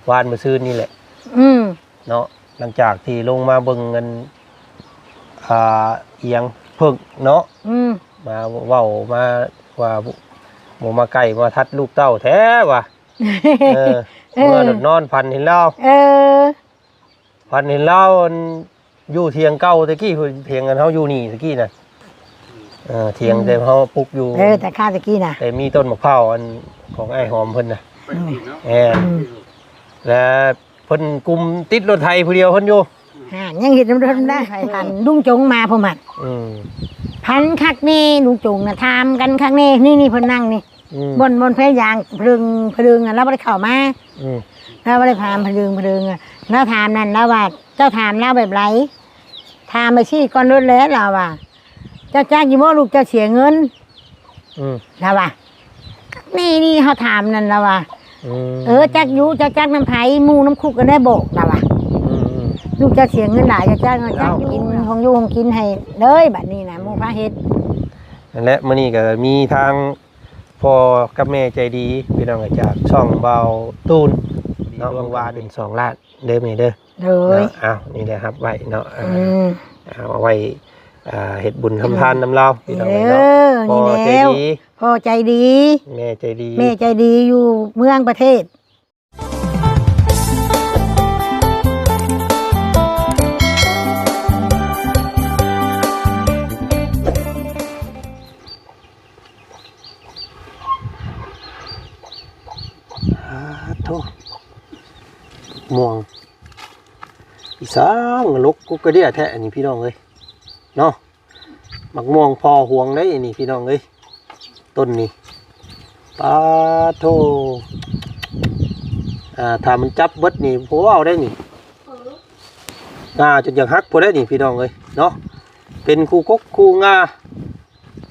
วานมื้อซื่นนี่แหละเนาะหลังจากที่ลงมาเบิ่งเงินเอียงเพิ่งเนาะมาเว้ามาว่าบ่มาใกล้มาทัดลูกเต้าแท้ว่ะเมื่อนอนพันเห็นแล้วพันเห็นแล้วอยู่เถียงเก่าตะกี้เถียงกันเฮาอยู่นี่ตะกี้น่ะเถียงแต่เฮาปลูกอยู่แต่ข้าตะกี้น่ะแต่มีต้นมะพร้าวอันของไอ้หอมเพิ่นน่ะแล้วเพิ่นกลุ่มติดรถไถผู้เดียวเพิ่นอยู่ยังเห็นรถได้พันลุงจงมาพอมัดพันคักนี่ลุงจงน่ะทำกันคักนี่นี่เพิ่นนั่งนี่บนเพลยางพลึงน่ะแล้วบ่ได้เข้ามาแล้วบ่ได้พามพลึงแล้วถามนั่นแล้วว่าเจ้าถามแล้วแบบไรถามไปชี้ก่อนรถแล้วเราว่าเจ้าจ้างกี่โมลูกเจ้าเสียเงินเราว่านี่เขาถามนั่นเราว่าจักยูเจ้าจ้างน้ำไผ่มูน้ำคุกก็ได้โบกเราว่าลูกเจ้าเสียเงินหลายเจ้าจ้างกินของยูของกินให้เลยแบบนี้นะมูพระเฮ็ดนั่นแหละมื้อนี้ก็มีทางพ่อกับแม่ใจดีพี่น้องจากช่องเบาตูนเนาะวาเป็น2 ล้านเด้อแม่เด้ออ้าวนี่แหละครับไว้เนาะเอาไว้เฮ็ดบุญทำทานนำเราพี่น้องเนาะพ่อใจดีแม่ใจดีอยู่เมืองประเทศม่วงอีสางลกกุกกระเดียแท้อันนี้พี่น้องเอ้ยเนาะมักม่วงพอห่วงได้อันนี้พี่น้องเอ้ยต้นนี้ปาโทถ้ามันจับเบิดนี่พอเอาได้นี่จนอยากฮักพอได้นี่พี่น้องเอ้ยเนาะเป็นคู่กกคู่งา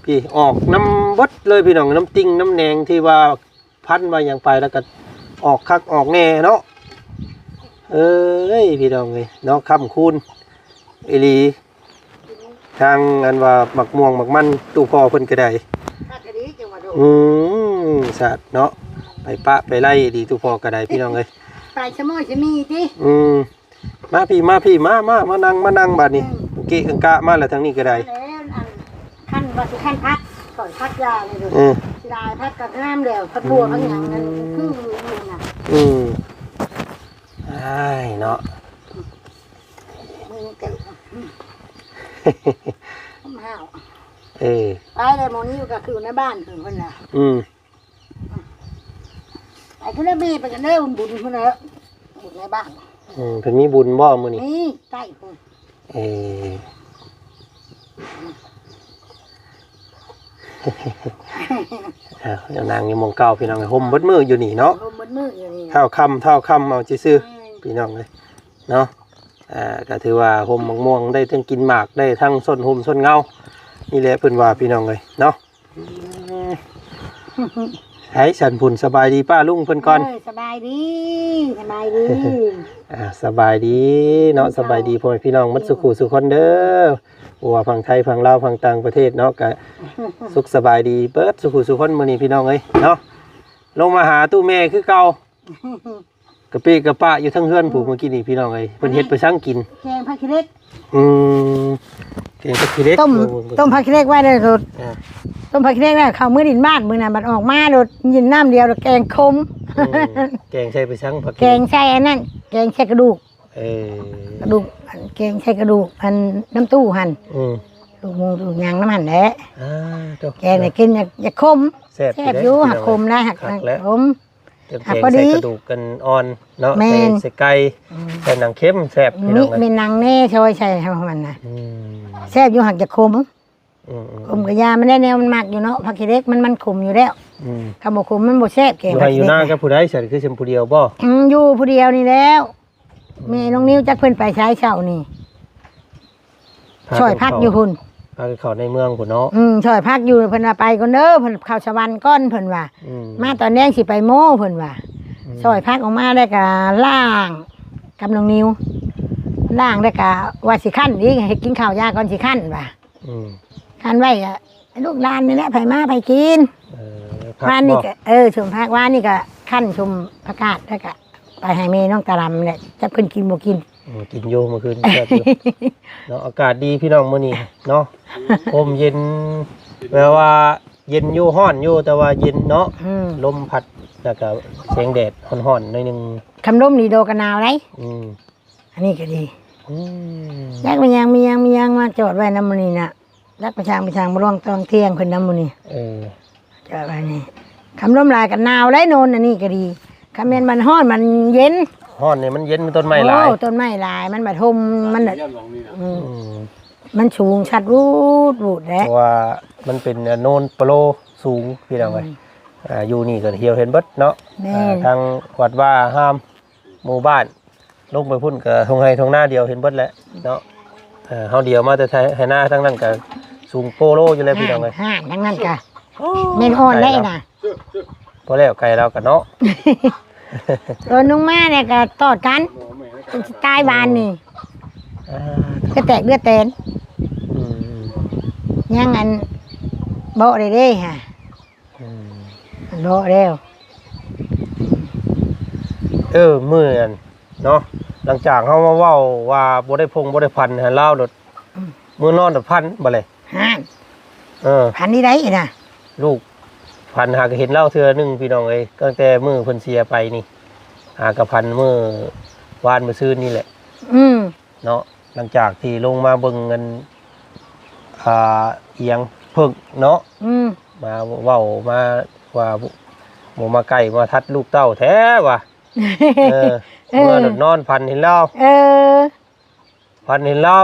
พี่ออกน้ำเบิดเลยพี่น้องน้ำติ้งน้ำแหนงที่ว่าพันมาอย่างไปแล้วก็ออกคักออกแน่เนาะพี่น้องเลยเนาะคำคูณเอลีทางอันว่าหมักม่วงหมักมันตู้พอเพิ่นก็ได้สัตว์เนาะไปปะไปไล่ดีตู้พอก็ได้พี่น้องเลยไปชะโมยชะมีดิมาพี่มานั่งบาดนี้เกะกะมาแล้วทางนี้ก็ได้ขั้นว่าสิขั้นพัดก่อนพัดยาเลยดูสิได้พัดกับน้ำเดียวพัดบัวพัดอย่างนั้นคือน่ะเนาะไปเลยโมนี่ก็คือในบ้านถึงคนละไปคุณแม่ไปกันได้บุญคนละบุญในบ้านเพิ่นมีบุญบ่มื้อนี้นี่ใต้คุณนางยังมองเก่าพี่น้องห่มเบิดมืออยู่นี่เนาะเท่าคำเอาซื่อพี่น้องเลยเนาะก็ถือว่าห่มม่วงได้ทั้งกินหมากได้ทั้งส้นห่มส้นเงานี่แหละเพิ่นว่าพี่น้องเลยเนาะให้ฉันพุ่นสบายดีป้าลุงเพิ่นก่อนสบายดีสบายดีเนาะสบายดีพ่อพี่น้องมัดสุขุสุคนเด้อว่าฝั่งไทยฝั่งลาวฝั่งต่างประเทศเนาะก็สุขสบายดีเปิดสุขุสุคนมื้อนี้พี่น้องเอ้ยเนาะลงมาหาตู้แม่คือเก่ากะปิกะปะอยู่ทั้งเฮือนผู้เมื่อกี้นี่พี่น้องเอ้ยเพิ่นเฮ็ดไปสั่งกินแกงผักขี้เหล็กแกงผักขี้เหล็กต้มผักขี้เหล็กไว้เลยสุดต้มผักขี้เหล็กน่ะเข้ามื้อดินบ้านมื้อน่ะบัดออกมาโดดยินน้ำเดียวแกงคมแกงใส่ไปสั่งผักแกงใส่อันนั้นแกงใส่กระดูกกระดูกแกงใส่กระดูกอันน้ำตู้หั่นลูกมูลูกยางน้ำหั่นแหละแกงเนี่ยกินอย่าคมแซ่บอยู่หักคมแล้วหักคมหักพอดีใส่กระดูกกันอ่อนเนาะใส่ไก่ใส่หนังเข้มแซ่บนี่เป็นหนังแน่ช่วยใช่ทำมันนะแซ่บอยู่หักจะคมคมกับยามันได้แนวมันหมักอยู่เนาะผักขี้เหล็กมันขมอยู่แล้วคำบอกขมมันบ่แซ่บแกงอยู่หน้ากับผู้ใดฉันคือชมผู้เดียวบ่อยู่ผู้เดียวนี่แล้วแม่น้องนิ้วจักเพิ่นไปใช้เช้านี่ช่วยพักอยู่หุ่นพาเขาในเมืองพุ่นเนาะช่วยพักอยู่เพิ่นว่าไปก่อนเด้อเพิ่นเข้าสวรรค์ก้อนเพิ่นว่ามาตอนนี้สิไปโม่เพิ่นว่าช่วยพักออกมาได้ก็ล่างกับน้องนิ้วล่างได้ก็ว่าสิคั่นอีกให้กินข้าวยาก่อนสิคั่นว่าคั่นไว้ก็ลูกหลานนี่แหละไผมาไผกินว่านนี่ก็ชมพักว่านนี่ก็คั่นชมผักกาดแล้วก็ ไปให้แม่น้องตาลำเนี่ยจะเพิ่นกินบ่กิน กินโยเมื่อคืนแซ่บอยู่ เนาะอากาศดีพี่น้องมื้อนี้เนาะลมเย็นแปลว่าเย็นอยู่ร้อนอยู่แต่ว่าเย็นเนาะลมพัดแล้วก็แสงแดดร้อนๆหน่อยนึง คำลมนี่โดกะนาวได้อันนี้ก็ดียักษ์มียังมาจอดไว้น้ำมันนี่น่ะยักษ์ประชางมาร่วงตอนเที่ยงเพิ่นน้ำมันนี่จอดไว้นี่คำลมลายกันหนาวได้โนนอันนี้ก็ดีคำเมนมันร้อนมันเย็นร้อนนี่มันเย็นมันต้นไม้หลายต้นไม้หลายมันบะทมมันมันสูงชัดวูดแหละเพราะว่ามันเป็นโนนโปรสูงพี่น้องเอ้ยอยู่นี่ก็เหี่ยวเห็นเบิดเนาะทางวัดว่าห้ามหมู่บ้านลงไปพุ่นก็ทงให้ทงหน้าเดียวเห็นเบิดแล้วเนาะเฮาเดียวมาแต่ให้หน้าทั้งนั้นก็สูงโปโลอยู่แล้วพี่น้องเอ้ยทั้งนั้นก็แม่นอ่อนได้น่ะพอแล้วไก่เราก็เนาะนุ่งมาเนี่ยก็ตอดกันเป็นสไตล์บานนี่ก็แตกเลือดเต้นยังอันโบะได้ฮะโบะเร็วมื้อนั้นเนาะหลังจากเฮามาเว้าว่าบ่ได้บ่ได้พันให้ลาวโดดมื้อนอนดพันบ่เลยพันนี่ได้น่ะลูกพันหากเห็นเล่าเทื่อนึงพี่น้องเอ้ยตั้งแต่มื้อเพิ่นเสียไปนี่หากพันมื้อวานมื้อซื่นนี่แหละเนาะหลังจากที่ลงมาเบิ่งเงินเอียงเพิ่งเนาะมาเว้ามาว่าบ่มาใกล้มาทัดลูกเต้าแท้ว่ะเมื่อนอนพันเห็นเล่าพันเห็นเล่า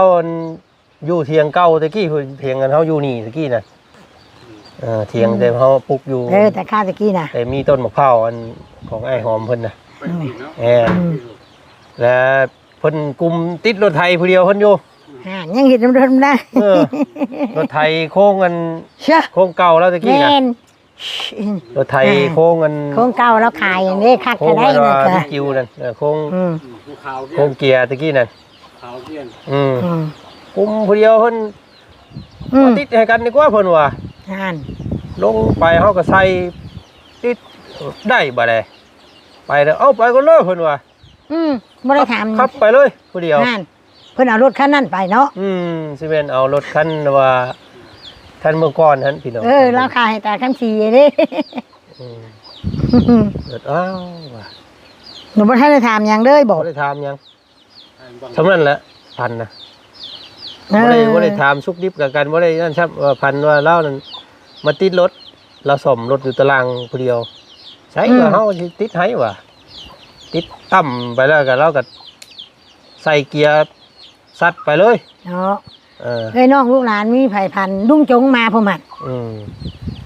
อยู่เถียงเก่าตะกี้เถียงกันเฮาอยู่นี่ตะกี้น่ะเถียงแต่เฮาปลูกอยู่แต่ข้าตะกี้น่ะแต่มีต้นมะพร้าวอันของไอ้หอมเพิ่นน่ะแล้วเพิ่นกลุ่มติดรถไถผู้เดียวเพิ่นอยู่ยังเห็นรถได้รถไถโค้งกันโค้งเก่าแล้วตะกี้น่ะรถไถโค้งกันโค้งเก่าแล้วขายอย่างนี้คักก็ได้นั่นก็กิ้วนั่นโค้งเกียร์ตะกี้นั่นขาวเกียร์กลุ่มผู้เดียวเพิ่นติดให้กันดีกว่าเพิ่นว่าลงไปเฮาก็ใส่ติดได้บ่ได้ไปแล้วเอาไปก็เลยเพิ่นว่าบ่ได้ถามขับไปเลยผู้เดียวเพิ่นเอารถคันนั้นไปเนาะสิแม่นเอารถคันว่าคันเมื่อก่อนหั่นพี่น้องราคาให้ตาคันสีเด้อ้าวว่ะหนูบ่ทันได้ถามหยังเด้อบ่ได้ถามหยังเท่านั้นแหละพันน่ะบ่ได้ถามสุกดิบกับกันบ่ได้นั่นครับว่าพันว่าเล่านั่นมาติดรถเราซ่อมรถอยู่ตารางผู้เดียวใช้ว่าเฮาสิติดให้ว่ะติดต่ำไปแล้วก็เราก็ใส่เกียร์ซัดไปเลยเนาะน้องลูกหลานมีไผพันลุงจงมาพ่อมัด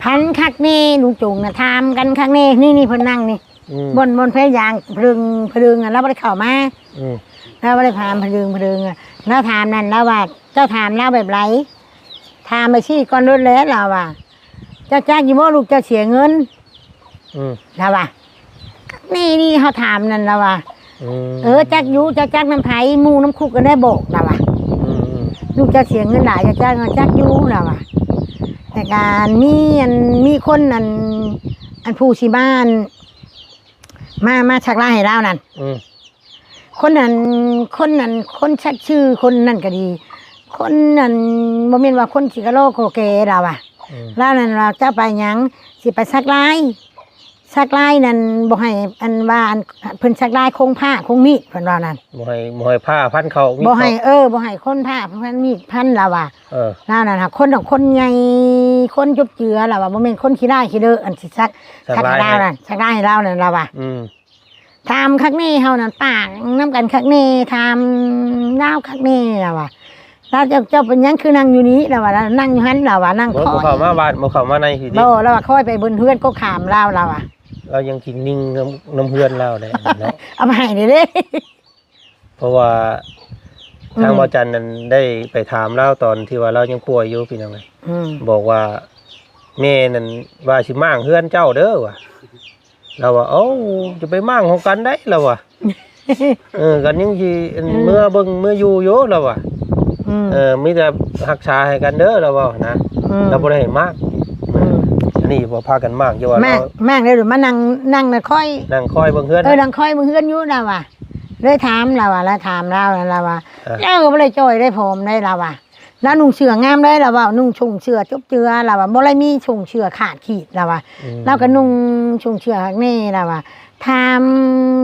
พันคักนี่ลุงจงน่ะถามกันคักนี่นี่เพิ่นนั่งนี่บนแพยางพลึงแล้วบ่ได้เข้ามาแล้วบ่ได้ถามพลึงแล้วถามนั่นแล้วว่าเจ้าถามแล้วแบบไรถามไปชี้ก่อนรถแล้วเราว่าเจ้าจ้างยี่โมลูกเจ้าเสียเงินเราว่านี่เขาถามนั่นเราว่าจักยูเจ้าจ้างน้ำไผ่มูน้ำคุกกันได้โบกเราว่าลูกเจ้าเสียเงินหลายเจ้าจ้างจักยูเราว่าแต่การมีคนอันผู้ชีบ้านมาชักไล่ให้เรานั่นคนนั้นคนชักชื่อคนนั่นก็ดีคนนั้นบ่แม่นว่าคนสิกะโลโกเกเราอ่ะแล้วนั่นเราจะไปหยังสิไปชักไล่นั่นบ่ให้อันว่าเพิ่นชักไล่คงผ้าคงมีดเพิ่นว่านั่นบ่ให้ผ้าพันเขาบ่ให้บ่ให้คนผ้าพันมีดพันเราอ่ะแล้วนั่นคนใหญ่คนจุบเจือเราว่าบ่แม่นคนขี้ได้ขี้เด้ออันสิชักไล่นั่นชักไล่ให้เรานั่นเราอ่ะทำคักนี่เฮานั่นปากน้ำกันคักนี่ทำเล่าคักนี่เราว่าเราเจ้าเป็นยังคือนั่งอยู่นี้เราว่านั่งอยู่หันเราว่านั่งคอยเข้ามาบ้านเข้ามาในทีนี้เราว่าคอยไปบนเฮือนก็ขามเราว่าเรายังกินนิ่งน้ำเฮือนเราเลยเนาะเอามาให้เด้เพราะว่าทางบ่จันนั้นได้ไปถามเราตอนที่ว่าเรายังป่วยอยู่พี่น้องเลยบอกว่าแม่นั่นว่าสิมั่งเฮือนเจ้าเด้อว่ะเราว่าจะไปมั่งของกันได้เราว่ะกันยังสิเมื่อเบิ่งเมื่ออยู่โยเราว่ะมีแต่รักษาให้กันเด้อเราว่านะเราบ่ได้ให้มาก นี่บ่พากันมากอยู่ว่าเรา มากเลยหรือมานั่งน่ะค่อย นั่งคอยเบิ่งเฮือน นั่งค่อยมึงเฮือนอยู่น่ะว่ะเลยถามเราว่าแล้วถามเราแล้วว่า อ่ะ เจ้าก็บ่ได้จ้อยได้ผมได้เราว่าแล้วนุ่งเสื้องามได้เราว่านุ่งชงเสื้อจุบเจือเราว่าบ่ได้มีชงเสื้อขาดขีดเราว่าเราก็นุ่งชงเสื้อข้างนี้เราว่าถาม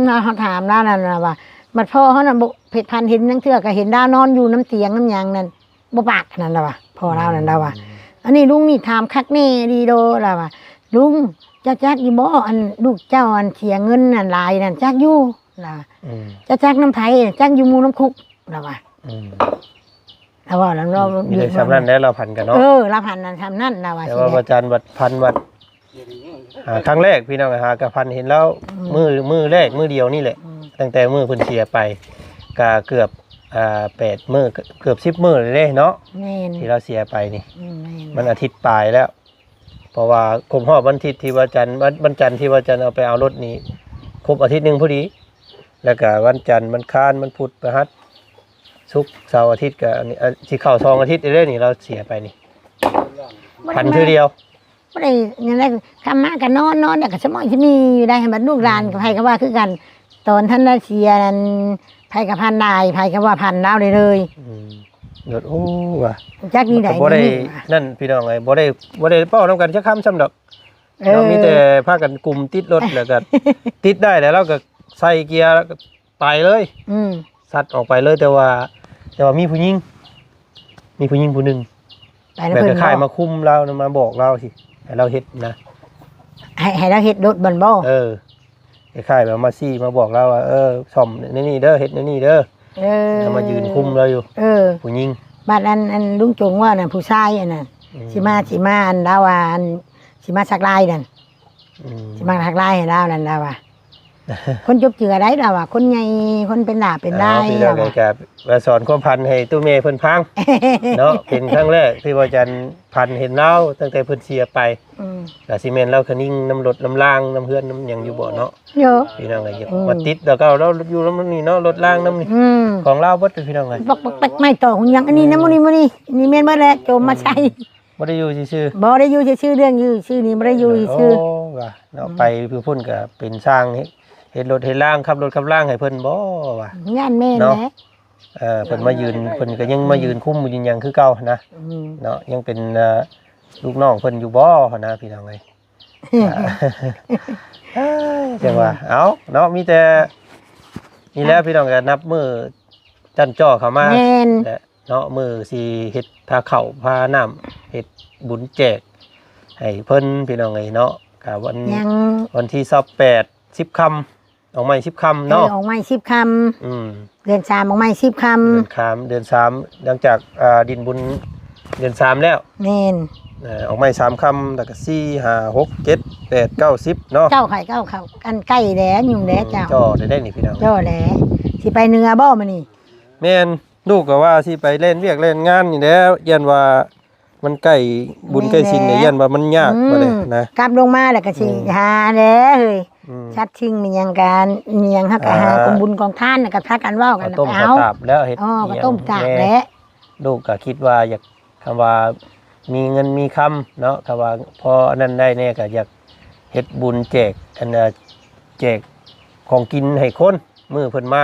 เราถามแล้วนั่นเราว่าบัดพ่อเขาน่ะบ่เพชรพันธุ์เห็นนังเทื่อก็เห็นดาวนอนอยู่น้ำเตียงน้ำหยังนั่นบ่ปากนั่นเราว่าพ่อเรานั่นเราว่าอันนี้ลุงนี่ถามคักแน่ดีโดเราว่าลุงจักอยู่บ่อันลูกเจ้าอันเสียเงินนั่นหลายนั่นจักอยู่ล่ะจักน้ำไผจักอยู่หมู่น้ำคุกล่ะว่าแล้วว่าแล้วเรา มีแต่สำนั้นแล้วเราพันกันเนาะ เราพันนั้นทำนั่นล่ะว่า แต่ว่าอาจารย์วัดพันวัดครั้งแรกพี่น้องหากับพันเห็นแล้วมือแรกมือเดียวนี่แหละตั้งแต่มือเพิ่นเสียไปก็เกือบ8มื้อเกือบ10มื้อเลยเด้เนาะที่เราเสียไปนี่มันอาทิตย์ปลายแล้วเพราะว่าครบรอบวันอาทิตย์ที่ว่าจันทร์วันจันทร์ที่ว่าจันทร์เอาไปเอารถนี้ครบอาทิตย์นึงพอดีแล้วก็วันจันทร์วันค้านวันพุธพฤหัสศุกร์เสาร์อาทิตย์ก็อันนี้สิเข้า2อาทิตย์เด้นี่เราเสียไปนี่พันคือเดียวบ่ได้ยังไงคำมาก็นอนเนี่ยก็สมองสิมีอยู่ได้ให้บัดลูกหลานกับไผก็ว่าคือกันตอนท่านเสียนั้นไผก็พันได้ไผก็ว่าพันดาวเลยเดือดโอ้ว่ะจักนี่ได้บ่ได้นั่นพี่น้องไอ้บ่ได้เป้านำกันจักคำซ้ำดอกเรามีแต่พากันกลุ่มติดรถแล้วก็ติดได้แล้วเราก็ใส่เกียร์แล้วก็ไปเลยสัตว์ออกไปเลยแต่ว่ามีผู้หญิงผู้นึงแบบคล้ายๆมาคุมเรามาบอกเราสิให้เราเฮ็ดนะให้เราเฮ็ดรถบ่นบ่คล้ายๆแบบมาซี่มาบอกเราว่าซ่อมนี่เด้อเฮ็ดนี่เด้อแล้วมายืนคุมเราอยู่ผู้หญิงบ้านอันลุงจงว่าน่ะผู้ชายอันนั้นสิมาอันดาว่าอันสิมาสักลายนั่นสิมาสักลายให้เรานั่นดาว่าคนจบเจือได้เราว่าคนใหญ่คนเป็นดาเป็นได้เราก็สอนความพันให้ตู้เมย์เพิ่นพังเนาะเป็นครั้งแรกที่ว่าจันพันเห็นเราตั้งแต่เพิ่นเสียไปก็สิแม่นเราคันนิ่งน้ำรถน้ำล่างน้ำเฮือนน้ำหยังอยู่บ่เนาะเยอะพี่น้องไงมาติดแล้วก็เราอยู่น้ำนี่เนาะรถล่างน้ำนี่ของเราเบิดพี่น้องไงปักไม่ต่อของยังอันนี้นะมื้อนี้นี่แม่นบ่แหละโจมมาใช้บ่ได้อยู่ซื่อบ่ได้อยู่ซื่อเรื่องอยู่ชื่อนี้บ่ได้อยู่ซื่อโอ้ว่าเนาะไปคือพุ่นก็เป็นสร้างเฮ็ดรถเฮ็ดล่างขับรถขับล่างให้เพิ่นบ่ว่าย่านแม่นแหละเพิ่นมายืนเพิ่นก็ยังมายืนคุมยืนหยังคือเก่านะเนาะยังเป็นลูกน้องเพิ่นอยู่บ่นะพี่น้องเอ้ยจังว่าเอ้าเนาะมีแต่นี่แหละพี่น้องก็นับมื้อจันจ้อเข้ามาเนาะมื้อสิเฮ็ดพาข้าวพาน้ำเฮ็ดบุญแจกให้เพิ่นพี่น้องเอ้ยเนาะก็วันที่28 10ค่ำออกใหม่10ค่ำเนาะออกใหม่10ค่ำเดือน3ออกใหม่10ค่ำเดือน3หลังจากดินบุญเดือน3แล้วแม่นออกใหม่3ค่ำแล้วก็4 5 6 7 8 9 10เนาะเจ้าไข่เข้ากันใกล้แหล้ยุ่งแหล้เจ้าจ่อได้นี่พี่น้องจ่อแหล้สิไปเหนือบ่มื้อนี้แม่นลูกก็ว่าสิไปเล่นเวียกเล่นงานนี่แหล้วยันว่ามันใกล้บุญใกล้ศีลเนี่ยยันว่ามันยากบ่ได้นะกลับลงมาแล้วก็สิหาแหล้เฮ้ยชัดชิงมีหยังการมีหยังฮักหากองบุญกองทานน่ะก็พักกันเว้ากันต้มกระตาบแล้วเฮ็ดก็ต้มตากแล้วลูกก็คิดว่าอยากคำว่ามีเงินมีคำเนาะคำว่าพอนั้นได้แน่ก็อยากเฮ็ดบุญแจกอันแจกของกินให้คนมื้อเพิ่นมา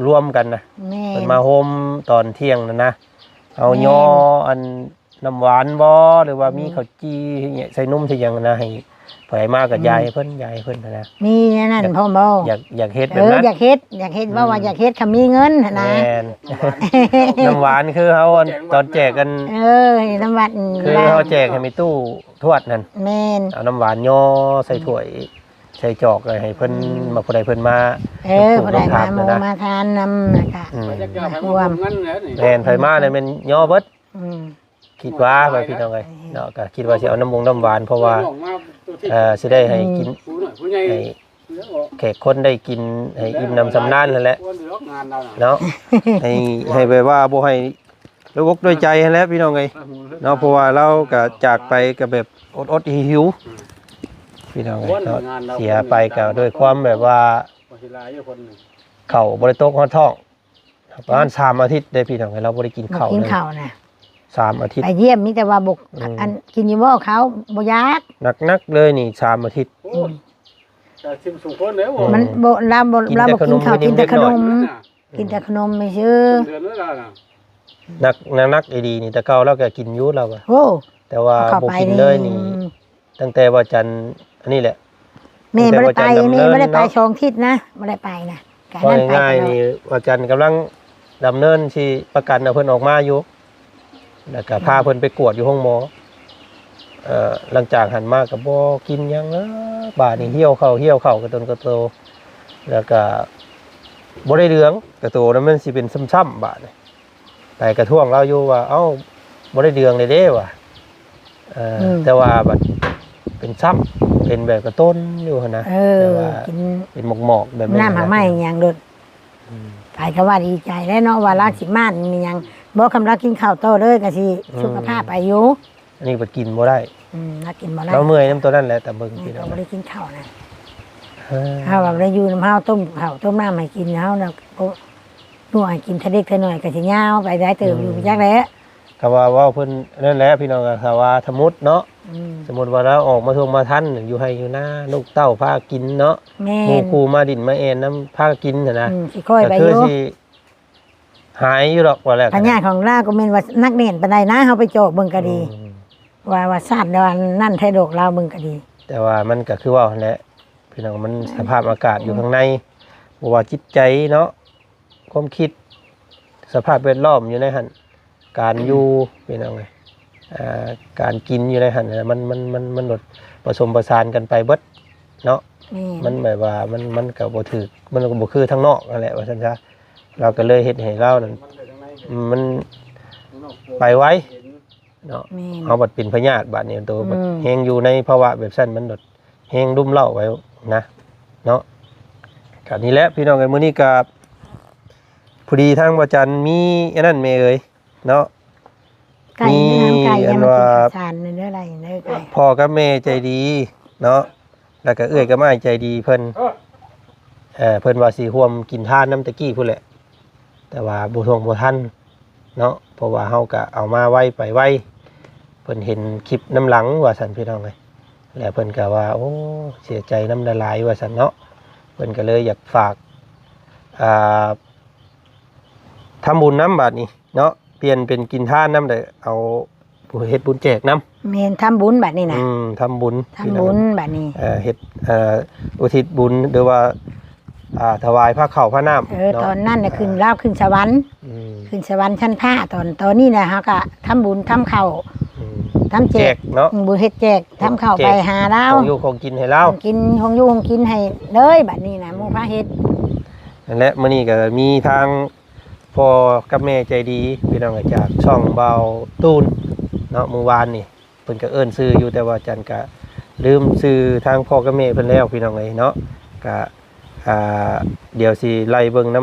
รวมกันนะเพิ่นมาโฮมตอนเที่ยงนั่นนะเอาย่ออันน้ำหวานบ่หรือว่ามีข้าวจี้ใส่นุ่มใส่หยังนะให้เผยมากับยายเพิ่นนะมีนั่นพ่อบ่อยากเฮ็ดแบบนั้นอยากเฮ็ดว่าอยากเฮ็ดถ้ามีเงินนะน้ำหวานคือเฮาตอนแจกกันน้ำหวานคือเฮาแจกให้มีตู้ทวดนั่นแม่นเอาน้ำหวานย่อใส่ถ้วยใส่จอกเลยให้เพิ่นมาผู้ใดเพิ่นมาผู้ใดมาทานนำนะคะรวมแม่นไผมาเนี่ยมันย่อเบิดคิดว่าไปพี่น้องเอ้ยเนาะก็คิดว่าสิเอาน้ำหวานเพราะว่าสิได้ให้กินให้แขกคนได้กินให้อิ่มน้ำสำนานนั่นแหละเนาะให้แบบว่าบ่ให้ระวกด้วยใจนั่นแหละพี่น้องเอ้ยเนาะเพราะว่าเราก็จากไปก็แบบอดหิวพี่น้องเอ้ยเสียไปก็ด้วยความแบบว่าข้าวบ่ได้ตกฮอดท้องประมาณ3 อาทิตย์ได้พี่น้องเอ้ยเราบ่ได้กินข้าวเลย 3อาทิตย์ ไปเยี่ยมมีแต่ว่าบกอันกินอยู่บ่เขาบ่ยาก นักๆเลยนี่3อาทิตย์ จะชิมสุกคนแล้ว มันบ่ลาบ่กินข้าวกินแต่ขนมกินแต่ขนมไม่ชื่อ เดือนแล้วล่ะ นักดีนี่แต่เก่าเราก็กินอยู่แล้วอะ โอ้ แต่ว่า เข้า บ่ ไป กินเลยนี่ตั้งแต่ว่าจันทร์อันนี้แหละ แม่บ่ได้ไป ตั้งแต่ แม่บ่ได้ไป วันจันทร์ดำเนิน ชองทิศนะบ่ได้ไปนะกะ ว่า นั่นไป ง่าย ตลอ ๆ ด นี่ว่าจันทร์กำลังดำเนินที่ประกันเอาเพิ่นออกมาอยู่แล้วก็พาเพิ่นไปกวดอยู่ห้องหมอหลังจากหันมาก็บ่กินหยังนะบาดนี่เหี่ยวเข้ากระตนกระโตแล้วก็บ่ได้เหลืองกระโตนั้นมันสิเป็นซ้ำๆบาดนี่ไปกระท่วงเราอยู่ว่าเอ้าบ่ได้เหลืองเลยเด้ว่ะแต่ว่าบัดเป็นซ้ำเป็นแบบกระต้นอยู่หั่นนะ แต่ว่า กิน เป็นหมอกๆแบบนั้น น้ำหาไม้อย่างโดดไปก็ว่าดีใจแล้วเนาะว่าราสิมาดมีหยังบ่คำลักกินข้าวโตเลยก็สิสุขภาพไปอยู่ อันนี้บ่กินบ่ได้ นักกินบ่ได้ เราเมื่อยน้ำตัวนั่นแหละแต่เบิ่งพี่น้ เรา อง บ่ได้กินข้าวนะ เออ ถ้าว่าได้อยู่น้ำเฮาต้มข้าวต้มน้ำให้กินเฮาน่ะก็หน่วยกินทะเด็กทะหน่อยก็สิยาวไปได้เติมอยู่จักแหล้ว ก็ว่าเพิ่นนั่นแหละพี่น้องก็ถ้าว่าสมมุติเนาะสมมุติว่าเราออกมาทงมาทันอยู่ให้อยู่หน้าลูกเต้าพากินเนาะ แม่ หมู่ น ครูมาดินมาแอนน้ำพากินน่ะนะ สิค่อยไป ก็ อ คือยู่ สิหายอยู่หรอกว่าแหละ ปัญญาของเราก็แม่นว่านักเรียนปานใดนะเฮาไปโจกเบิ่งก็ดี ว่าชาติว่านั่นไทยโดกเราเบิ่งก็ดี แต่ว่ามันก็คือว่าแหละพี่น้องมันสภาพอากาศอยู่ข้างในบ่ว่าจิตใจเนาะความคิดสภาพแวดล้อมอยู่ในหั่นการอยู่พี่น้องเอ้ยการกินอยู่ในหั่นน่ะมันลดผสมประสานกันไปเบิดเนาะ มันแบบว่ามันก็บ่ถูกมันก็บ่คือทางนอกนั่นแหละว่าซั่นซะเราก็เลยเฮ็ดให้เรานั่นมันไปไว้เนาะ แม่น เอาบัดเป็นพยาธิบาดนี้ตัวบัด อืม แฮงอยู่ในภาวะแบบซั่นมันดดแฮงดุมเล่าไว้นะเนาะก็นี่แหละพี่น้องกันมื้อนี้ก็พอดีทางบ่จันทร์มีอันนั้นแม่เอ้ยเนาะ ไก่เนื้อไก่ มีอั ยัง น มา ว่า กินข้าวสารเนื้ออะไรเนื้อไก่ พ่อกับแม่ใจดีเนาะแล้วก็เอื้อยกับม่ายใจดีเพิ่นเพิ่นว่าสิร่วมกินทานน้ำตะกี้พุ่นแหละแต่ว่าบ่ทวงบ่ทันเนาะเพราะว่าเฮาก็เอามาไว้ไปไว้เพิ่นเห็นคลิปน้ำหลังว่าซั่นพี่น้องเอ้ยแล้วเพิ่นก็ว่าโอ้เสียใจน้ำละลายว่าซั่นเนาะเพิ่นก็เลยอยากฝากทำบุญน้ำบาดนี้เนาะเปลี่ยนเป็นกินทานน้ำได้เอาเฮ็ดบุญแจกน้ำ เมนทำบุญแบบนี้นะ ทำบุญ ทำบุญแบบนี้ เฮ็ดอุทิศบุญหรือว่าถวายผ้าข้าวผ้าน้ำ ตอนนั้นน่ะขึ้นลาวขึ้นสวรรค์ขึ้นสวรรค์ชั้นผ้าตอนนี้นะฮะก็ทำบุญทำข้าวทำแจ แจ ก กเนาะ บุญเฮ็ดแจกทำข้าวไปหาเรา ของอยู่ของกินให้เรา กินของอยู่ของกินให้เลยแบบนี้นะหมู่พระเฮ็ด นั่นแหละมื้อนี้ก็มีทางพ่อกับแม่ใจดีพี่น้องจากช่องเบาตูนเนาะเมื่อวานนี่เพิ่นก็เอิ้นชื่ออยู่แต่ว่าจันก็ลืมชื่อทางพ่อกับแม่เพิ่นแล้วพี่น้องเอ้ยเนาะก็เดี๋ยวสิไล่เบิ่งนํ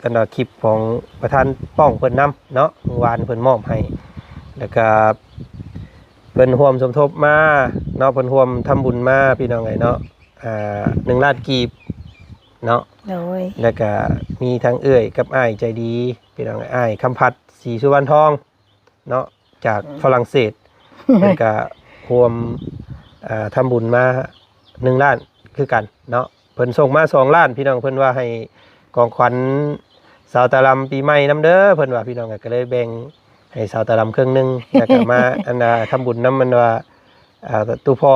กันคลิปของประธานป้องเพิ่นนํเนาะเมื่อวานเพิ่นมอบให้แล้วก็เพิ่นร่วมสมทบมาเนาะเพิ่นร่วมทำบุญมาพี่น้องเอ้ยเนาะ1 ล้านกีบเนาะ โดย แล้วก็มีทั้งเอื้อยกับอ้ายใจดีพี่น้องอ้ายคำพัดศรีสุวรรณทองเนาะจากฝรั่งเศส แล้วก็รวมทำบุญมา1 ล้านคือกันเนาะเพิ่นส่งมา2 ล้านพี่น้องเพิ่นว่าให้กองขวัญสาวตะลำปีใหม่น้ำเด้อเพิ่นว่าพี่น้องก็เลยแบ่งให้สาวตะลำครึ่งหนึงแล้วก็มา อันทำบุญน้ำมันว่าตู้พอ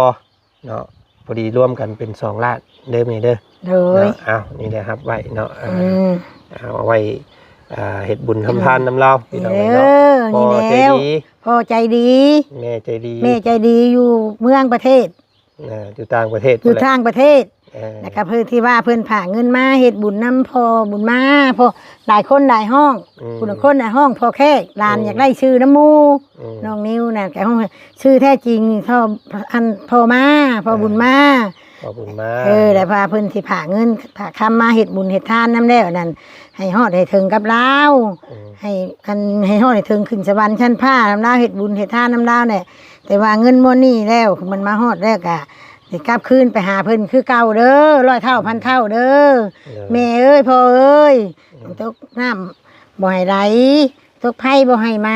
เนาะพอดีร่วมกันเป็น2 ล้านเด้อแม่เด้อ โดย เนาะอ้าวนี่แหละครับไว้เนาะเอาไว้เฮ็ดบุญทำทานน้ำเล่าพี่น้อง เด้ เนาะ อ พ่อ นี่ ใจ แล้ว ดี พ่อใจดี แม่ใจดี แม่ใจดีอยู่เมืองประเทศ อยู่ต่างประเทศ อยู่ทางประเทศ เออ แล้วก็เพื่อที่ว่าเพิ่นผ่าเงินมาเฮ็ดบุญนำพอบุญมาพอหลายคนหลายห้องคุณคนหลายห้องพอแค่หลานอยากได้ชื่อน้ำหมู น้องนิ้วน่ะแกห้องชื่อแท้จริงพ่ออันพ่อมาพ่อบุญมา ขอบคุณมาก แต่พาเพิ่นสิผ่าเงินผ่าคำมาเฮ็ดบุญเฮ็ดทานนำแล้วนั่นให้ฮอดให้ถึงกับลาวให้กันให้ฮอดให้ถึงขึ้นสวรรค์ชั้นผ้านำลาวเฮ็ดบุญเฮ็ดทานนำลาวเนี่ยแต่ว่าเงินหมดนี้แล้วมันมาฮอดแล้วก็สิกลับคืนไปหาเพิ่นคือเก่าเด้อ100 เท่าพันเท่าเด้อแม่เอ้ยพ่อเอ้ยตกน้ำบ่ให้ไหลตกไผบ่ให้ไหม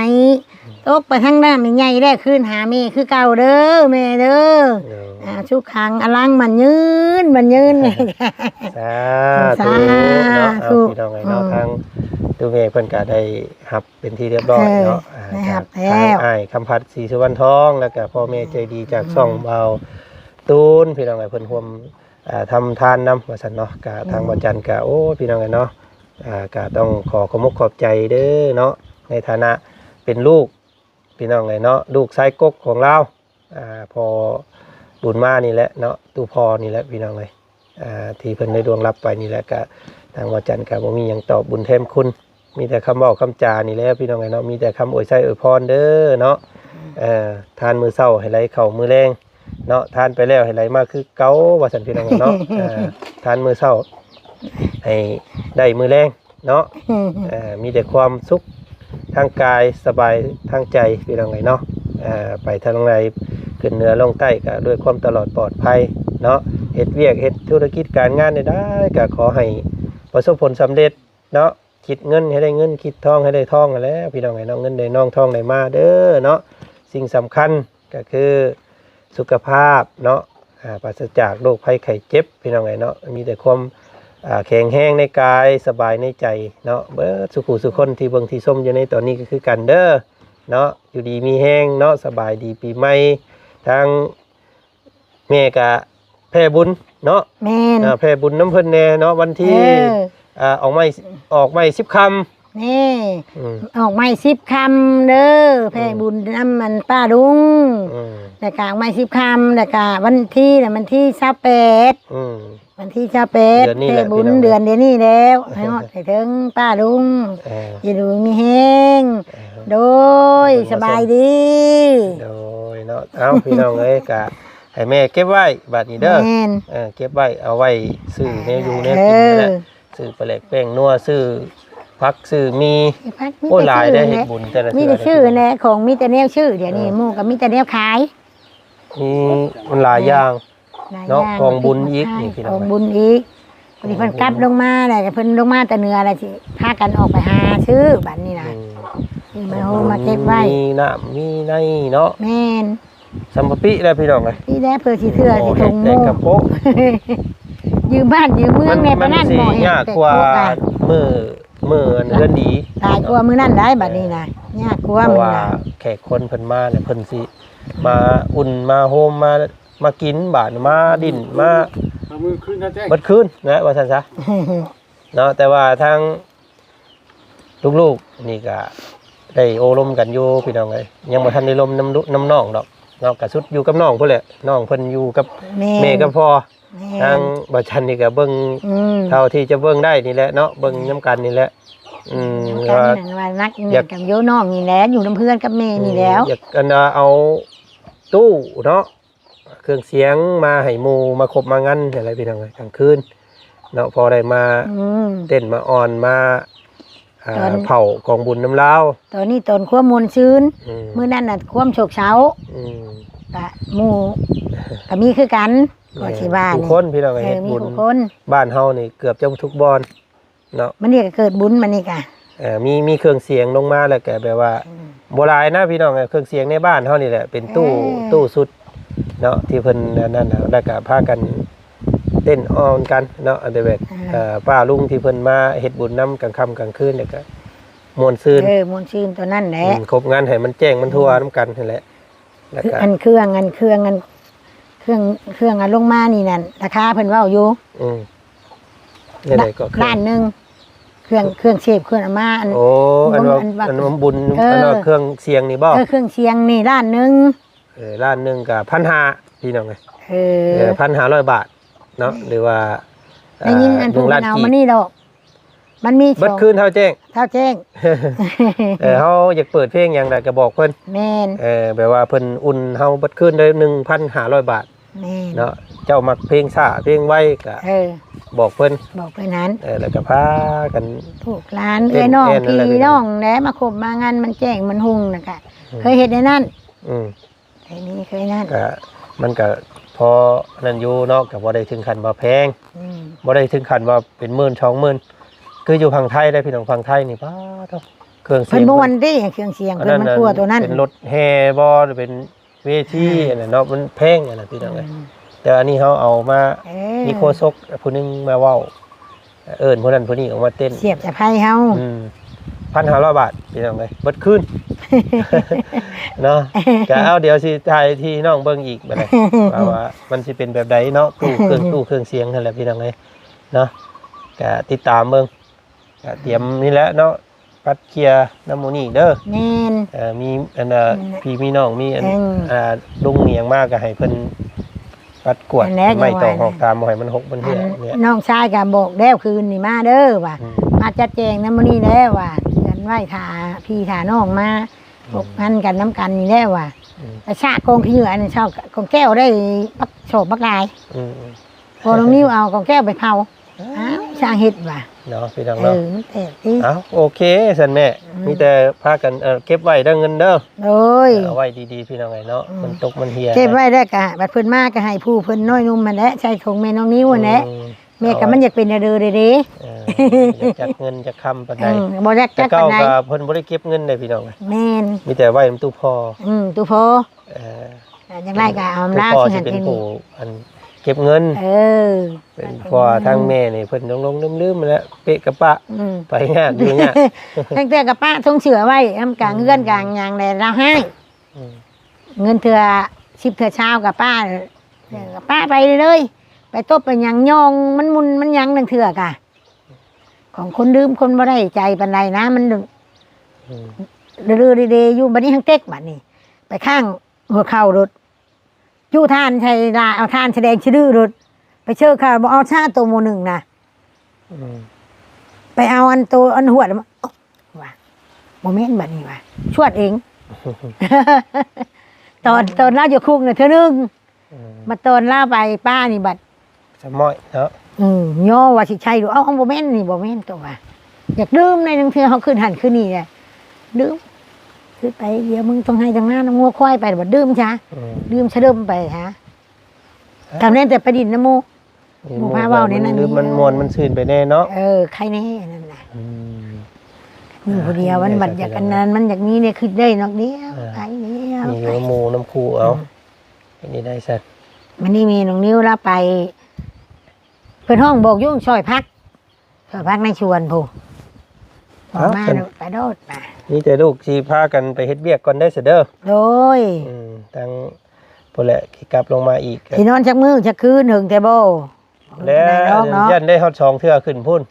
ต ตกไปทางน้ำใหญ่ๆได้ขึ้นหาแม่คือเก่าเด้อแม่เด้อชุกขังอลังมันยืนแม่ สาธุเนาะเอาพี่น้องไงเนาะทางตูเมย์เพิ่นก็ได้รับเป็นที่เรียบร้อยเนาะจากทางอ้ายคำพัดศรีสุวรรณทองแล้วก็พ่อแม่ใจดีจากช่องเบาตูนพี่น้องไงเพิ่นร่วมทำทานนำว่าซั่นเนาะก็ทางบ่จันทร์ก็โอ้พี่น้องไงเนาะก็ต้องขอขอบใจเด้อเนาะในฐานะเป็นลูกพี่น้องไงเนาะลูกชายกกของเราพอบุญมานี่แหละเนาะตู้พอนี่แหละพี่น้องเลยที่เพิ่นได้ดวงรับไปนี่แหละก็ทางวัดจันทร์ก็บ่มีหยังตอบบุญแทนคุณมีแต่คำเว้าคำจานี่แหละพี่น้องไงเนาะมีแต่คำอวยไส้อวยพรเด้อเนาะทานมื้อเช้าให้ไหลเข้ามื้อแลงเนาะทานไปแล้วให้ไหลมาคือเก่าว่าซั่นพี่น้องเนาะทานมื้อเช้าให้ได้มื้อแลงเนาะมีแต่ความสุขทางกายสบายทางใจพี่น้องไงเนาะไปทางไหนขึ้นเหนือลงใต้ก็ด้วยความตลอดปลอดภัยเนาะเฮ็ดเวียกเฮ็ดธุรกิจการงานได้ก็ขอให้ประสบผลสำเร็จเนาะคิดเงินให้ได้เงินคิดทองให้ได้ทองกันแล้วพี่น้องไงเนาะเงินได้น้องทองได้มาเด้อเนาะสิ่งสำคัญก็คือสุขภาพเนาะปราศจากโรคภัยไข้เจ็บพี่น้องไงเนาะมีแต่ความแข็งแรงในกายสบายในใจเนาะเบิดสุขุสุขคนที่เบิ่งที่ส้มอยู่ในตอนนี้ก็คือกันเด้อเนาะอยู่ดีมีแห้งเนาะสบายดีปีใหม่ทางแม่กะแพ่บุญเนาะแม่นแพ่บุญน้ำเพิ่นแน่เนาะวันที่ออกไม่10 คำนี่ออกไม่10 คำเด้อแพ่บุญน้ำมันป้าดุงแต่กลางไม่10 คำแต่กะวันที่น่ะมันที่28วันที่28แพ่บุญเดือนเดี๋ยวนี้แล้วให้ฮอดให้ถึงป้าดุงอย่าดูมีแห้งโดยสบายดีโดยเนาะเอ้าพี่น้องเอ้ยกะให้แม่เก็บไว้บัดนี้เด้อเก็บไว้เอาไว้ซื้อแนวอยู่แนวกินนั่นแหละซื้อปลาแหลกแป้งนัวซื้อผักซื้อมีโอ้หลายได้เฮ็ดบุญแต่ละมีแต่ชื่อแหละของมีแต่แนวชื่อเดี๋ยวนี้หมู่ก็มีแต่แนวขายมีมันหลายอย่างเนาะของบุญอีกนี่พี่น้องของบุญอีกวันนี้เพิ่นกลับลงมาได้เพิ่นลงมาแต่เหนืออะไรสิพากันออกไปหาซื้อบัดนี้นะนี่มาโฮมาเก็บไว้มีน้ำมีในเนาะแม่นสัมปปิแล้วพี่น้องเอ้ยพี่แล้วเพื่อสิเทื่อสิถุงหมู่กระโปะยืมบ้านยืมเมืองในปานนั้นบ่ยากกว่ามื้อเดือนดีตายกว่ามื้อนั้นได้บัดนี้นะยากกว่ามื้อน่ะแขกคนเพิ่นมาเนี่ยเพิ่นสิมาอุ่นมาโฮมมากินบาดมาดิ้นมามื้อคืนนะแจ้งเบิดคืนนะว่าซั่นซะเนาะแต่ว่าทางลูกๆนี่ก็ได้โอลมกันอยู่พี่น้องเอ้ยยังบ่ทันได้ลมน้ำน้องดอกเนาะก็สุดอยู่กับน้องพุ่นแหละน้องเพิ่นอยู่กับแม่กับพ่อทางบ่ชันนี่ก็เบิ่งเท่าที่จะเบิ่งได้นี่แหละเนาะเบิ่งนำกันนี่แหละว่านักอยากกับโยน้องนี่แหละอยู่น้ำเพื่อนกับแม่นี่แล้วอยากกันเอาตู้เนาะเครื่องเสียงมาให้หมู่มาครบมางั้นอะไรพี่น้องเอ้ยกลางคืนเนาะพอได้มาเต้นมาอ่อนมาเผากองบุญน้ำลาวตอนนี้ตอนความมวลชื้นมื้อนั้นน่ะความโศกเช้าก็หมู่ก็มีคือกันก็สิว่าทุกคนพี่น้องเฮ็ดบุญบ้านเฮานี่เกือบจะทุกบ่อนเนาะมันนี่ก็เกิดบุญมันนี่ก็มีเครื่องเสียงลงมาแล้วก็แบบว่าบ่หลายนะพี่น้องเครื่องเสียงในบ้านเฮานี่แหละเป็นตู้สุดเนาะที่เพิ่นนั่นน่ะแล้วก็พากันเต้นออนกันเนาะอันเดแบบป้าลุงที่เพิ่นมาเฮ็ดบุญนำกลางค่ำกลางคืนเนี่ยก็มวนซื่นมวนซื่นตัวนั้นแหละครบงานให้มันแจ้งมันทั่วนํกันนั่นแหละแล้วก็อันเครื่องลงมานี่นั่นราคาเพิ่นเว้าอยู่นี่แหละก็ล้านนึงเครื่องเสียบเครื่องอามาอันบุญเครื่องเสียงนี่บ่เครื่องเสียงนี่ล้านนึงล้านนึงก็1,500พี่น้องเอ้ย1,500 บาทเนาะหรือว่าได้ยินอันพูดเอามานี่ดอกมันมีเบิดคืนเท่าแจ้งเฮาอยากเปิดเพลงหยังได้ก็บอกเพิ่นแม่นแบบว่าเพิ่นอุ่นเฮาเบิดคืนได้ 1,500 บาทแม่นเนาะเจ้ามักเพลงช้าเพลงไวก็บอกเพิ่นนั้นแล้วก็พากันถูกร้านน้องพี่น้องแหละมาคบมางานมันแจ้งมันหุ่งน่ะก็เคยเฮ็ดในนั้นเคยนี่เคยนั่นก็มันก็พอนั่นอยู่เนาะก็บ่ได้ถึงขั้นว่าแพงบ่ได้ถึงขั้นว่าเป็น10,000 20,000คืออยู่ฝั่งไทยได้พี่น้องฝั่งไทยนี่ป้าเท่า เครื่องเสี เพิ่ ย น ง ม่วนเด้เครื่องเสียงเพิ่นมันกลัวตัวนั้น เป็นรถแห่บ่หรือเป็นเวทีอันนั้นเนาะมันแพงอันนั้นพี่น้องเอ้ยแต่อันนี้เขาเอามามีโคซกผู้หนึงมาเว้าผู้นั้นผู้นี้ออกมาเต้น เสียบจะไผเฮา 1,500 บาทพี่น้องเอ้ยเบิดคืน เนาะก็เอาเดี๋ยวสิถ่ายที่น้องเบิ่งอีกบัดนี้ ว่ามันสิเป็นแบบใดเนาะตู้เครื่องเสียงนั่นแหละพี่น้องเอ้ยเนาะก็ติดตามเบิ่งก็เตรียมนี่แหละเนาะปัดเคลียร์น้ำหมูนี่เด้อ แม่น มีอันพี่มีน้องมีอันลุงเนียงมากก็ให้เพิ่นปัดกวดไม่ต้องหอกตามบ่ให้มันหกมันเหี้ยเนี่ย น้องชายก็บอกแล้วคืนนี่มาเด้อว่ามาจัดแจงนำมื้อนี้แล้วว่ากันไว้ท่าพี่ท่าน้องมาพบกันกันน้ำกันนี่แล้วว่าแต่ชาติกองขี้อันนี้ชอบกองแก้วได้ปักโฉบปักลายพอน้องนิ้วเอากองแก้วไปเผาอ้าวช่างเฮ็ดว่ะ เนาะพี่น้องเนาะ มันแตกที่ เอาโอเคสันแม่มีแต่พากันเก็บไว้เด้อเงินเด้อ โอ้ย เอาไว้ดีๆพี่น้องไงเนาะมันตกมันเหี่ย เก็บไว้ได้กะบัดเพิ่นมาก็ให้ผู้เพิ่นน้อยนุ่มมันแหละใช้ของแม่น้องนิ้วนั่นแหละแม่ก็มันอยากเป็นเด้อเด้ อยากจักเงินจักคำปานใด บ่อยาก แต่ จัก เก่า ปานใด ก็เพิ่นบ่ได้เก็บเงินเลยพี่น้อง แม่น มีแต่ไว้ในตู้พอ ตู้พอ เอ่อ จังไดก็เอา ตู้ ลา พอ สิ สิ หัน เป็น ที่ ผู้ นี่ อันเก็บเงิน เป็นเพราะว่าทางแม่นี่เพิ่นลงๆลืมๆมาแล้วเปะกะปะไปงานอยู่เนี่ย ตั้งแต่กับป้าทรงเสือไว้อำกลางเงื่อนกลางหยังได้เราให้เงินเถื่อ10เถื่อเช้ากับป้ากับป้าไปเลยไปตบไปหยังยองมันมุนมันหยังนั่งเถื่อกะของคนดื่มคนบ่ได้ใจปานใดนะมันเรื่อยๆดีๆอยู่บัดนี้ทั้งเต็กบัดนี้ไปข้างหัวเข่ารถยู่ท่านชัยดาเอาท่านแสดงชื่อรถไปเชื่อค่ะบอกเอาชาตัวโมหนึ่งนะไปเอาอันตัวอันหัวมาว่าโมเมนต์แบบนี้ว่าชวดเอง ตอนเล่าอยู่คุกเนี่ยเธอนึงมาตอนเล่าไปป้านี่บัด สมอยเนาะ ย่อว่าสิชัยดูเอาโมเมนต์นี่โมเมนต์ตัวว่าอยากดื่มในนึงเธอเขาขึ้นหันขึ้นนี่เลยดื่มคือไปเดี๋ยวมึงต้องให้ทางหน้าน้ำงัวควายไปบัดดื่มช้าดื่มชะเดิมไปฮะทำเล่นแต่ประดิษฐ์น้ำมู หมู่พาเว้าในนั้น หรือมันมวนมันซื่นไปแน่เนาะ ใครแน่นั่นน่ะมีผู้เดียวมันบัดอยากอันนั้นมันอยากนี้เนี่ยคือได้นอกเดียวไปเดียว มีอยู่หมู่น้ำคูเอาอันนี้ได้สัตว์ มันนี่มีน้องนิ้วแล้วไป เพื่อนห้องบอกยุ่งซอยพักในชวนผู้ออกมาไปโดดมา นี่แต่ลูกสิพากันไปเฮ็ดเวียกก่อนได้เสยเด้อ โดย ทางพุ่นแหละกลับลงมาอีก ที่นอนชักมือชักคืนหนึ่งแต่โบ แล้วยันได้ฮอด2เทื่อขึ้นพุ่น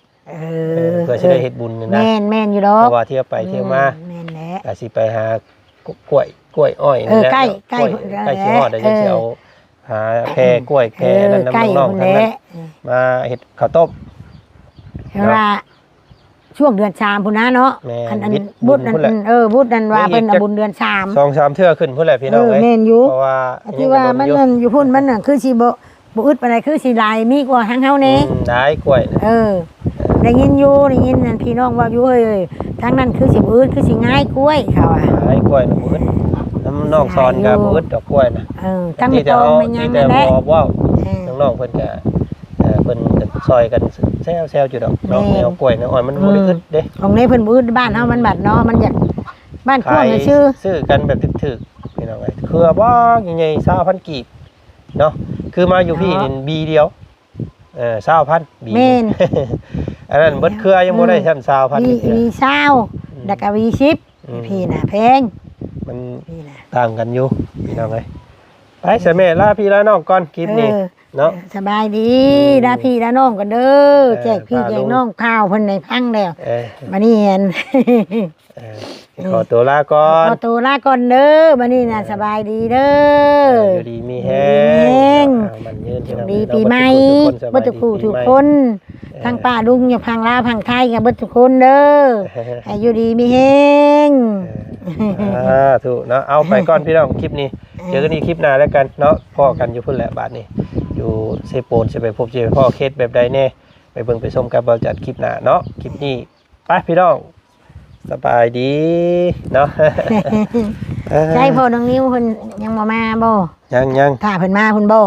เพื่อสิได้เฮ็ดบุญนี่นะ แม่นอยู่ดอ เพ ก ราะว่าเที่ยวไปเที่ยวมา แม่นแหละ ก็สิไปหากล้วยอ้อยนี่แหละ ใกล้ ใกล้สิฮอดได้จังสิเอาหาแพรกล้วยแพรนั่น ใกล้ น้อง คน ๆทั้ง แห นั้น ละ มาเฮ็ดข้าวต้ม เวลาช่วงเดือนชามพุ่นนะเนาะ แม่ อัน วิทย์ บุญนั่ พุ่นแหละ นบุญนั่นว่าเป็นบุญเดือนชาม 2-3เทื่อขึ้นพุ่นแหละพี่น้องเอ้ย แม่นอยู่ เพราะว่า ที่ว่ามันนั่นอยู่พุ่นมันน่ะคือสิบ่อึดปานใดคือสิหลายมีกว่าทั้งเฮาแน่ ได้กล้วย ได้ยินอยู่ได้ยินนั่นพี่น้องว่าอยู่เอ้ยทั้งนั้นคือสิบ่อึดคือสิง่ายกล้วยเขาอ่ะ ได้กล้วยน่ะบ่อึดน้ำน้องสอนก็บ่อึดดอกกล้วยน่ะ ทั้งไม่ตองไม่ยัง แต่ นั่นแหละ บอกว่าน้องๆเพิ่นก็เพิ่นซอยกันแซวๆอยู่ดอกเนาะแนวกล้วยแนวอ้อยมันบ่ได้อึดเด้ ของนี้เพิ่นบ่อึดบ้านเฮามันบัดเนาะมันอยากบ้านกว้างน่ะชื่อ ซื้อกันแบบถึกๆพี่น้องเอ้ยเครือบ่ใหญ่ๆ20,000กีบเนาะคือมาอยู่พี่นี่บีเดียว20,000บี แม่น อันนั้นเบิดเครือยังบ่ได้ชั้น20,000นี่ วีเศร้าแล้วก็วี10พี่น่ะแพง มัน พี่น่ะ ต่างกันอยู่พี่น้องเอ้ยไปเสยแม่ลาพี่ลาน้องก่อนคลิปนี้เนาะ สบายดีดาพี่ดาน้องกันเด้อแจกพี่แจกน้องข้าวเพิ่นในพังแล้วมานี่เห็น ขอตัวลาก่อน ขอตัวลาก่อนเด้อมานี่น่ะสบายดีเด้อ อยู่ดีมีแฮงมันยืนพี่น้อง ดีปีใหม่บ่ทุกผู้ทุกคนทางป้าลุงอยู่พังลาวพังไทยกับบ่ทุกคนเด้อให้อยู่ดีมีแฮง ถูกเนาะเอาไปก่อนพี่น้องคลิปนี้เจอกันอีกคลิปหน้าแล้วกันเนาะพ่อกันอยู่พุ่นแหละบาดนี้อยู่เซโปนสิไปพบเจอพ่อเคสแบบใดแน่ไปเบิ่งไปชมกับเราจัดคลิปหน้าเนาะคลิปนี้ไปพี่น้องสบายดีเนาะ ใช่พ่อน้องนิ้วเพิ่นยังบ่มาบ่ ยัง ถ้าเพิ่นมาเพิ่นบ่